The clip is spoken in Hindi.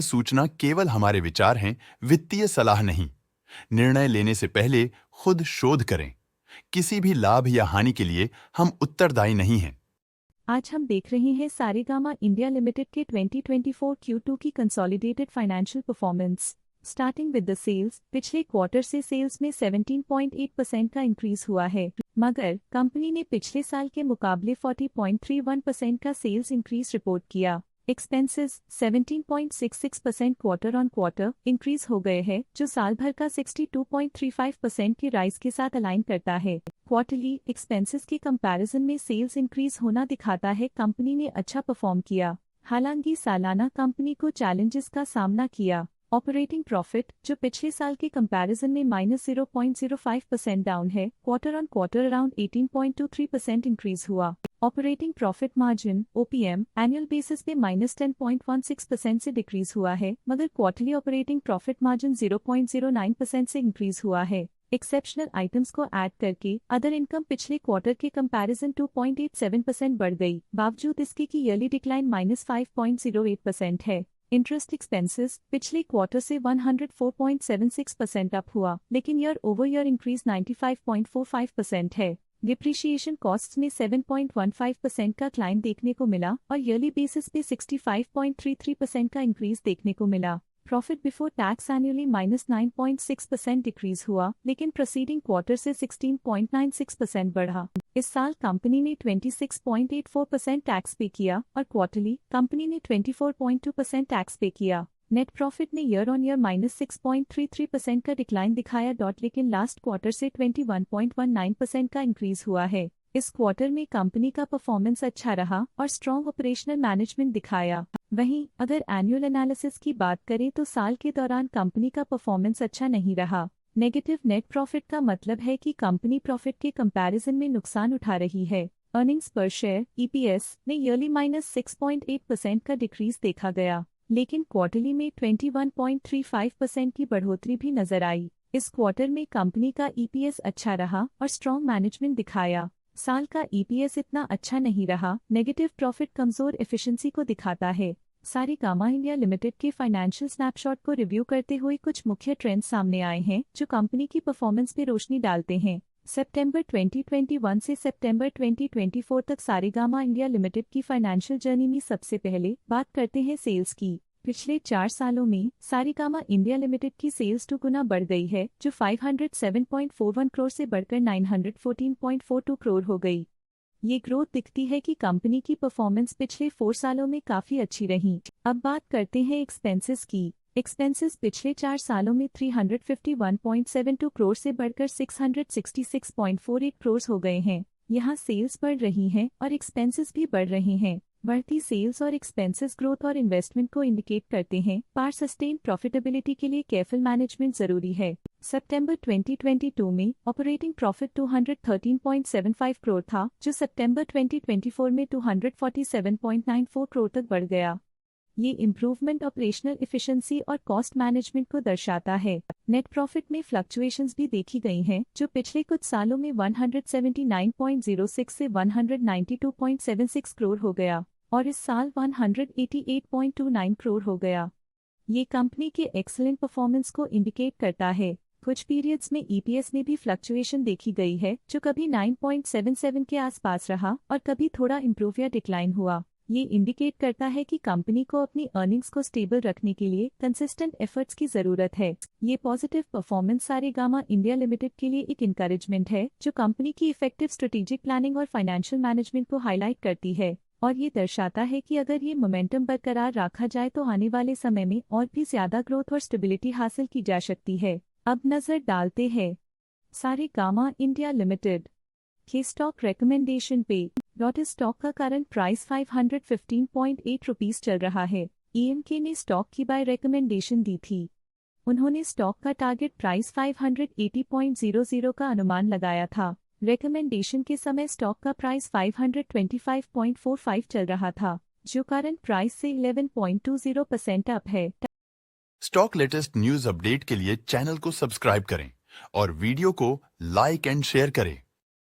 सूचना केवल हमारे विचार हैं, वित्तीय सलाह नहीं। निर्णय लेने से पहले खुद शोध करें। किसी भी लाभ या हानि के लिए हम उत्तरदायी नहीं हैं। आज हम देख रहे हैं सारेगामा इंडिया लिमिटेड के 2024 Q2 की consolidated financial performance. Starting with the sales, पिछले क्वार्टर से सेल्स में 17.8% का इंक्रीज हुआ है, मगर कंपनी ने पिछले साल के मुकाबले 40.31% का सेल्स इंक्रीज रिपोर्ट किया। Expenses 17.66% quarter on quarter increase हो गए हैं, जो साल भर का 62.35% की राइज के साथ अलाइन करता है। क्वार्टरली एक्सपेंसेस के कंपैरिजन में सेल्स इंक्रीज होना दिखाता है कंपनी ने अच्छा परफॉर्म किया। हालांकि सालाना कंपनी को चैलेंजेस का सामना किया। ऑपरेटिंग प्रॉफिट, जो पिछले साल के कंपैरिजन में -0.05% डाउन है, quarter on quarter around 18.23% increase हुआ। Operating profit margin (OPM) annual basis पे -10.16% से डिक्रीज हुआ है, मगर क्वार्टरली ऑपरेटिंग प्रॉफिट मार्जिन 0.09% से इंक्रीज हुआ है। एक्सेप्शनल आइटम्स को ऐड करके अदर इनकम पिछले क्वार्टर के कंपैरिजन 2.87% बढ़ गई, बावजूद इसके की ईयरली डिक्लाइन -5.08% है। इंटरेस्ट एक्सपेंसेस पिछले क्वार्टर से 104.76% अप हुआ, लेकिन ईयर ओवर ईयर इंक्रीज 95.45% है। डिप्रिशिएशन कॉस्ट्स में 7.15% का क्लाइम देखने को मिला और ईयरली बेसिस पे 65.33% का इंक्रीज देखने को मिला। Profit before tax annually -9.6% decrease हुआ, लेकिन प्रीसीडिंग क्वार्टर से 16.96% बढ़ा। इस साल कंपनी ने 26.84% टैक्स पे किया और क्वार्टरली कंपनी ने 24.2% टैक्स पे किया। नेट प्रॉफिट ने ईयर ऑन ईयर -6.33% का डिक्लाइन दिखाया, लेकिन लास्ट क्वार्टर से 21.19% का इंक्रीज हुआ है। इस क्वार्टर में कंपनी का परफॉर्मेंस अच्छा रहा और स्ट्रॉन्ग ऑपरेशनल मैनेजमेंट दिखाया। वहीं अगर एनुअल एनालिसिस की बात करें तो साल के दौरान कंपनी का परफॉर्मेंस अच्छा नहीं रहा। नेगेटिव नेट प्रॉफिट का मतलब है कि कंपनी प्रॉफिट के कंपैरिजन में नुकसान उठा रही है। अर्निंग्स पर शेयर (EPS) ने ईयरली -6.8% का डिक्रीज देखा गया, लेकिन क्वार्टरली में 21.35% की बढ़ोतरी भी नजर आई। इस क्वार्टर में कंपनी का EPS अच्छा रहा और स्ट्रॉन्ग मैनेजमेंट दिखाया। साल का EPS इतना अच्छा नहीं रहा। नेगेटिव प्रॉफिट कमजोर एफिशिएंसी को दिखाता है। सारेगामा इंडिया लिमिटेड के फाइनेंशियल स्नैपशॉट को रिव्यू करते हुए कुछ मुख्य ट्रेंड्स सामने आए हैं जो कंपनी की परफॉर्मेंस पे रोशनी डालते हैं। सितंबर 2021 से सितंबर 2024 तक सारेगामा इंडिया लिमिटेड की फाइनेंशियल जर्नी में सबसे पहले बात करते हैं सेल्स की। पिछले 4 सालों में सारेगामा इंडिया लिमिटेड की सेल्स 2 गुना बढ़ गई है, जो 507.41 करोड़ से बढ़कर 914.42 करोड़ हो गई। ये ग्रोथ दिखती है कि कंपनी की परफॉर्मेंस पिछले 4 सालों में काफी अच्छी रही। अब बात करते हैं एक्सपेंसेस की। एक्सपेंसेस पिछले 4 सालों में 351.72 करोड़ से बढ़कर 666.48 करोड़ हो गए हैं। यहाँ सेल्स बढ़ रही हैं और एक्सपेंसेस भी बढ़ रहे हैं। बढ़ती सेल्स और एक्सपेंसेस ग्रोथ और इन्वेस्टमेंट को इंडिकेट करते हैं, पर सस्टेन प्रॉफिटेबिलिटी के लिए केयरफुल मैनेजमेंट जरूरी है। सितंबर 2022 में ऑपरेटिंग प्रॉफिट 213.75 करोड़ था, जो सितंबर 2024 में 247.94 करोड़ तक बढ़ गया। ये इम्प्रूवमेंट ऑपरेशनल एफिशिएंसी और कॉस्ट मैनेजमेंट को दर्शाता है। नेट प्रॉफिट में फ्लक्चुएशंस भी देखी गई हैं, जो पिछले कुछ सालों में 179.06 से 192.76 करोड़ हो गया और इस साल 188.29 करोड़ हो गया। ये कंपनी के एक्सीलेंट परफॉर्मेंस को इंडिकेट करता है। कुछ पीरियड्स में EPS में भी फ्लक्चुएशन देखी गई है, जो कभी 9.77 के आसपास रहा और कभी थोड़ा इम्प्रूव या डिक्लाइन हुआ। ये इंडिकेट करता है कि कंपनी को अपनी अर्निंग्स को स्टेबल रखने के लिए कंसिस्टेंट एफर्ट्स की जरूरत है। ये positive performance Saregama India limited के लिए एक इंकरेजमेंट है, जो कंपनी की इफेक्टिव स्ट्रेटेजिक प्लानिंग और फाइनेंशियल मैनेजमेंट को हाईलाइट करती है और ये दर्शाता है कि अगर ये मोमेंटम बरकरार रखा जाए तो आने वाले समय में और भी ज्यादा ग्रोथ और स्टेबिलिटी हासिल की जा सकती है। अब नजर डालते हैं सारेगामा इंडिया लिमिटेड के स्टॉक रिकमेंडेशन पे। स्टॉक का करंट प्राइस 515.8 रुपीस चल रहा है। EMK ने स्टॉक की बाय रिकमेंडेशन दी थी। उन्होंने स्टॉक का टारगेट प्राइस 580.00 का अनुमान लगाया था। रिकमेंडेशन के समय स्टॉक का प्राइस 525.45 चल रहा था, जो करंट प्राइस से 11.20% अप है। स्टॉक लेटेस्ट न्यूज अपडेट के लिए चैनल को सब्सक्राइब करें और वीडियो को लाइक एंड शेयर करें।